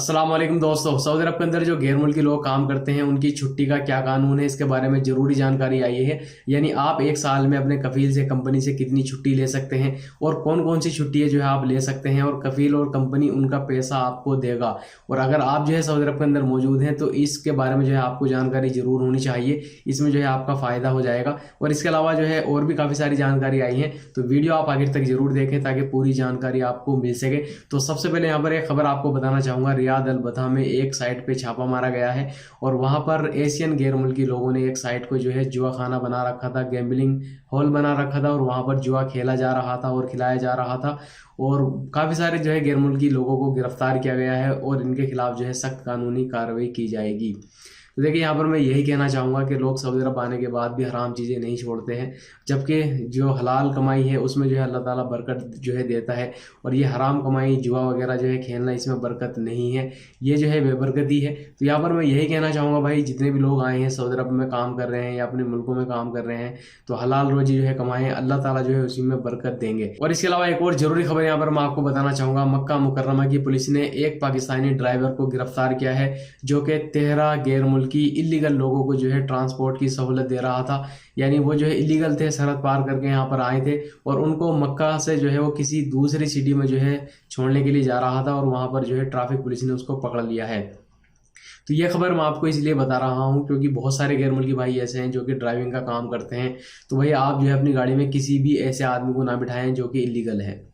अस्सलाम वालेकुम दोस्तों। सऊदी अरब के अंदर जो गैर मुल्की लोग काम करते हैं उनकी छुट्टी का क्या कानून है, इसके बारे में जरूरी जानकारी आई है। यानी आप एक साल में अपने कफील से, कंपनी से कितनी छुट्टी ले सकते हैं और कौन कौन सी छुट्टी है जो है आप ले सकते हैं, और कफील और कंपनी उनका पैसा आपको देगा। और अगर आप जो है सऊदी अरब के अंदर मौजूद हैं तो इसके बारे में जो है आपको जानकारी जरूर होनी चाहिए, इसमें जो है आपका फायदा हो जाएगा। और इसके अलावा जो है और भी काफ़ी सारी जानकारी आई है, तो वीडियो आप आखिर तक जरूर देखें ताकि पूरी जानकारी आपको मिल सके। तो सबसे पहले यहाँ पर एक खबर आपको बताना चाहूँगा। रियाद अल बता में एक साइट पे छापा मारा गया है और वहां पर एशियन गैर मुल्की लोगों ने एक साइट को जो है जुआ खाना बना रखा था, गैम्बलिंग हॉल बना रखा था और वहां पर जुआ खेला जा रहा था और खिलाया जा रहा था। और काफी सारे जो है गैर मुल्की लोगों को गिरफ्तार किया गया है और इनके खिलाफ जो है सख्त कानूनी कार्रवाई की जाएगी। तो देखिए यहाँ पर मैं यही कहना चाहूँगा कि लोग सऊदी अरब आने के बाद भी हराम चीज़ें नहीं छोड़ते हैं, जबकि जो हलाल कमाई है उसमें जो है अल्लाह ताला बरकत जो है देता है। और ये हराम कमाई, जुआ वगैरह जो है खेलना, इसमें बरकत नहीं है, ये जो है बेबरकती है। तो यहाँ पर मैं यही कहना चाहूँगा भाई, जितने भी लोग आए हैं सऊदी अरब में काम कर रहे हैं या अपने मुल्कों में काम कर रहे हैं, तो हलाल रोजी जो है कमाएं, अल्लाह ताला जो है उसी में बरकत देंगे। और इसके अलावा एक और जरूरी खबर यहाँ पर मैं आपको बताना चाहूँगा। मक्का मुकर्रमा की पुलिस ने एक पाकिस्तानी ड्राइवर को गिरफ्तार किया है जो कि 13 गैर मुल्की इलीगल लोगों को जो है ट्रांसपोर्ट की सहूलत दे रहा था। यानी वो जो है इलीगल थे, सरहद पार करके यहाँ पर आए थे और उनको मक्का से जो है वो किसी दूसरी सिटी में जो है छोड़ने के लिए जा रहा था और वहां पर जो है ट्रैफिक पुलिस ने उसको पकड़ लिया है। तो ये खबर मैं आपको इसलिए बता रहा हूँ क्योंकि बहुत सारे गैर मुल्की भाई ऐसे हैं जो कि ड्राइविंग का काम करते हैं। तो भाई आप जो है अपनी गाड़ी में किसी भी ऐसे आदमी को ना बिठाएं जो कि इलीगल है,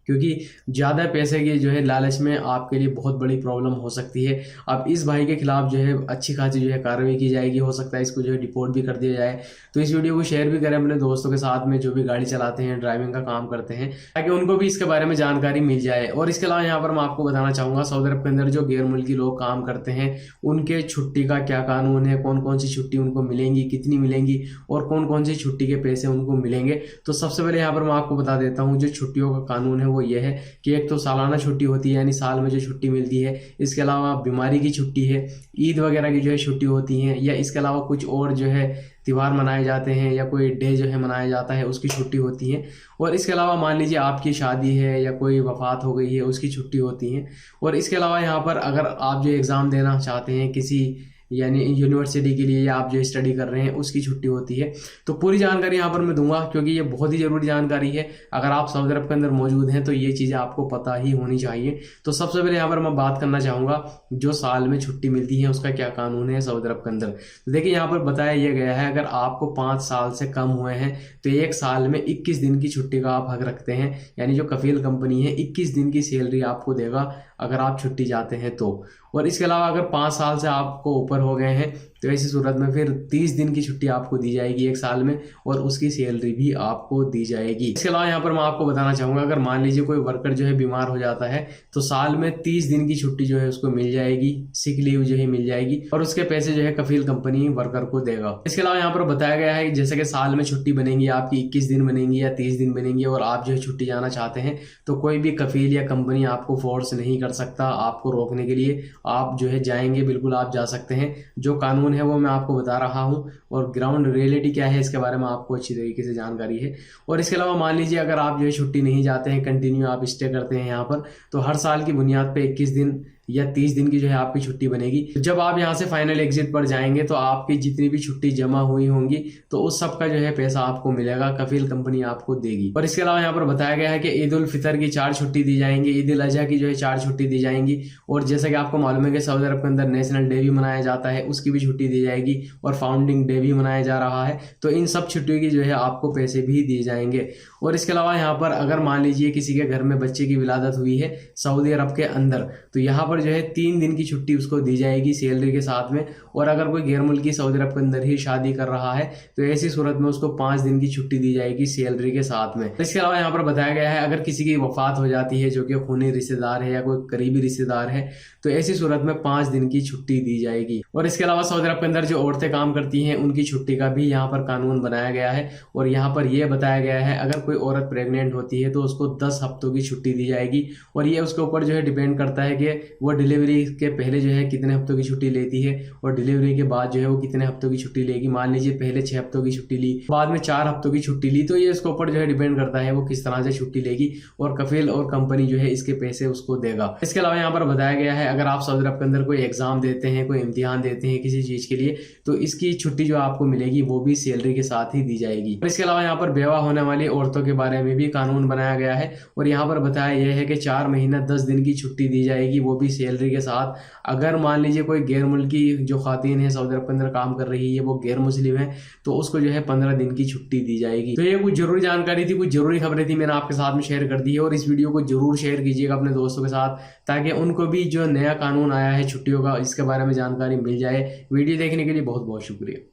क्योंकि ज़्यादा पैसे की जो है लालच में आपके लिए बहुत बड़ी प्रॉब्लम हो सकती है। अब इस भाई के खिलाफ जो है अच्छी खासी जो है कार्रवाई की जाएगी, हो सकता है इसको जो है डिपोर्ट भी कर दिया जाए। तो इस वीडियो को शेयर भी करें अपने दोस्तों के साथ में जो भी गाड़ी चलाते हैं, ड्राइविंग का काम करते हैं, ताकि उनको भी इसके बारे में जानकारी मिल जाए। और इसके अलावा यहाँ पर मैं आपको बताना चाहूँगा, सऊदी अरब के अंदर जो गैर मुल्की लोग काम करते हैं उनके छुट्टी का क्या कानून है, कौन कौन सी छुट्टी उनको मिलेंगी, कितनी मिलेंगी और कौन कौन सी छुट्टी के पैसे उनको मिलेंगे। तो सबसे पहले यहाँ पर मैं आपको बता देता हूँ, जो छुट्टियों का कानून है वो ये है कि एक तो सालाना छुट्टी होती है, यानी साल में जो छुट्टी मिलती है। इसके अलावा बीमारी की छुट्टी है, ईद वगैरह की जो है छुट्टी होती है, या इसके अलावा कुछ और जो है त्यौहार मनाए जाते हैं या कोई डे जो है मनाया जाता है उसकी छुट्टी होती है। और इसके अलावा मान लीजिए आपकी शादी है या कोई वफात हो गई है उसकी छुट्टी होती है। और इसके अलावा यहाँ पर अगर आप जो एग्ज़ाम देना चाहते हैं किसी यानी यूनिवर्सिटी के लिए, या आप जो स्टडी कर रहे हैं उसकी छुट्टी होती है। तो पूरी जानकारी यहाँ पर मैं दूंगा क्योंकि ये बहुत ही ज़रूरी जानकारी है। अगर आप सऊदी अरब के अंदर मौजूद हैं तो ये चीज़ें आपको पता ही होनी चाहिए। तो सबसे पहले यहाँ पर मैं बात करना चाहूँगा जो साल में छुट्टी मिलती है उसका क्या कानून है सऊदी अरब के अंदर। तो देखिए यहाँ पर बताया यह गया है, अगर आपको 5 साल से कम हुए हैं तो एक साल में 21 दिन की छुट्टी का आप हक रखते हैं। यानी जो कफील कंपनी है 21 दिन की सैलरी आपको देगा अगर आप छुट्टी जाते हैं तो। और इसके अलावा अगर 5 साल से आपको ऊपर हो गए हैं तो ऐसी सूरत में फिर 30 दिन की छुट्टी आपको दी जाएगी एक साल में, और उसकी सैलरी भी आपको दी जाएगी। इसके अलावा यहाँ पर मैं आपको बताना चाहूँगा, अगर मान लीजिए कोई वर्कर जो है बीमार हो जाता है तो साल में 30 दिन की छुट्टी जो है उसको मिल जाएगी, सिक लीव जो है मिल जाएगी, और उसके पैसे जो है कफील कंपनी वर्कर को देगा। इसके अलावा यहाँ पर बताया गया है जैसे कि साल में छुट्टी बनेगी आपकी 21 दिन बनेंगी या 30 दिन बनेंगी, और आप जो है छुट्टी जाना चाहते हैं तो कोई भी कफील या कंपनी आपको फोर्स नहीं कर सकता आपको रोकने के लिए। आप जो है जाएंगे, बिल्कुल आप जा सकते हैं। जो कानून है वो मैं आपको बता रहा हूं और ग्राउंड रियलिटी क्या है इसके बारे में आपको अच्छी तरीके से जानकारी है। और इसके अलावा मान लीजिए अगर आप जो है छुट्टी नहीं जाते हैं, कंटिन्यू आप स्टे करते हैं यहाँ पर, तो हर साल की बुनियाद पे 21 दिन या 30 दिन की जो है आपकी छुट्टी बनेगी। तो जब आप यहाँ से फाइनल एग्जिट पर जाएंगे तो आपकी जितनी भी छुट्टी जमा हुई होंगी तो उस सब का जो है पैसा आपको मिलेगा, कफील कंपनी आपको देगी। और इसके अलावा यहाँ पर बताया गया है कि ईद उल फितर की 4 छुट्टी दी जाएंगी, ईद उल अजहा की जो है 4 छुट्टी दी जाएंगी, और जैसा कि आपको मालूम है कि सऊदी अरब के अंदर नेशनल डे भी मनाया जाता है, उसकी भी छुट्टी दी जाएगी, और फाउंडिंग डे भी मनाया जा रहा है। तो इन सब छुट्टियों की जो है आपको पैसे भी दिए जाएंगे। और इसके अलावा यहाँ पर अगर मान लीजिए किसी के घर में बच्चे की विलादत हुई है सऊदी अरब के अंदर, तो यहाँ पर जो है 3 दिन की छुट्टी उसको दी जाएगी सैलरी के साथ में। और अगर कोई गैर मुल्की सऊदी अरब के अंदर ही शादी कर रहा है तो ऐसी सूरत में उसको 5 दिन की छुट्टी दी जाएगी सैलरी के साथ में। इसके अलावा यहाँ पर बताया गया है अगर किसी की वफात हो जाती है जो कि खूनी रिश्तेदार है या कोई करीबी रिश्तेदार है तो ऐसी सूरत में 5 दिन की छुट्टी दी जाएगी। और इसके अलावा सऊदी अरब के अंदर जो औरतें काम करती हैं उनकी छुट्टी का भी यहाँ पर कानून बनाया गया है। और यहाँ पर यह बताया गया है अगर कोई औरत प्रेग्नेंट होती है तो उसको 10 हफ्तों की छुट्टी दी जाएगी। और ये उसके ऊपर जो है डिपेंड करता है कि वो डिलीवरी के पहले जो है कितने हफ्तों की छुट्टी लेती है और डिलीवरी के बाद जो है वो कितने हफ्तों की छुट्टी लेगी। मान लीजिए पहले 6 हफ्तों की छुट्टी ली, बाद में 4 हफ्तों की छुट्टी ली, तो ये इसके ऊपर जो है डिपेंड करता है वो किस तरह से छुट्टी लेगी और कफील और कंपनी जो है इसके पैसे उसको देगा। इसके अलावा यहाँ पर बताया गया है अगर आप सऊदी अरब के अंदर कोई एग्जाम देते हैं, कोई इम्तिहान देते हैं किसी चीज के लिए, तो इसकी छुट्टी जो आपको मिलेगी वो भी सैलरी के साथ ही दी जाएगी। और इसके अलावा यहाँ पर बेवा होने वाली औरतों के बारे में भी कानून बनाया गया है और यहाँ पर बताया यह है कि 4 महीना 10 दिन की छुट्टी दी जाएगी, वो भी सैलरी के साथ। अगर मान लीजिए कोई गैर मुल्की जो खातून है सऊदी अरब के अंदर काम कर रही है वो गैर मुस्लिम है, तो उसको जो है 15 दिन की छुट्टी दी जाएगी। तो ये कुछ जरूरी जानकारी थी, कुछ जरूरी खबरें थी, मैंने आपके साथ में शेयर कर दी है। और इस वीडियो को जरूर शेयर कीजिएगा अपने दोस्तों के साथ ताकि उनको भी जो नया कानून आया है छुट्टियों का इसके बारे में जानकारी मिल जाए। वीडियो देखने के लिए बहुत बहुत शुक्रिया।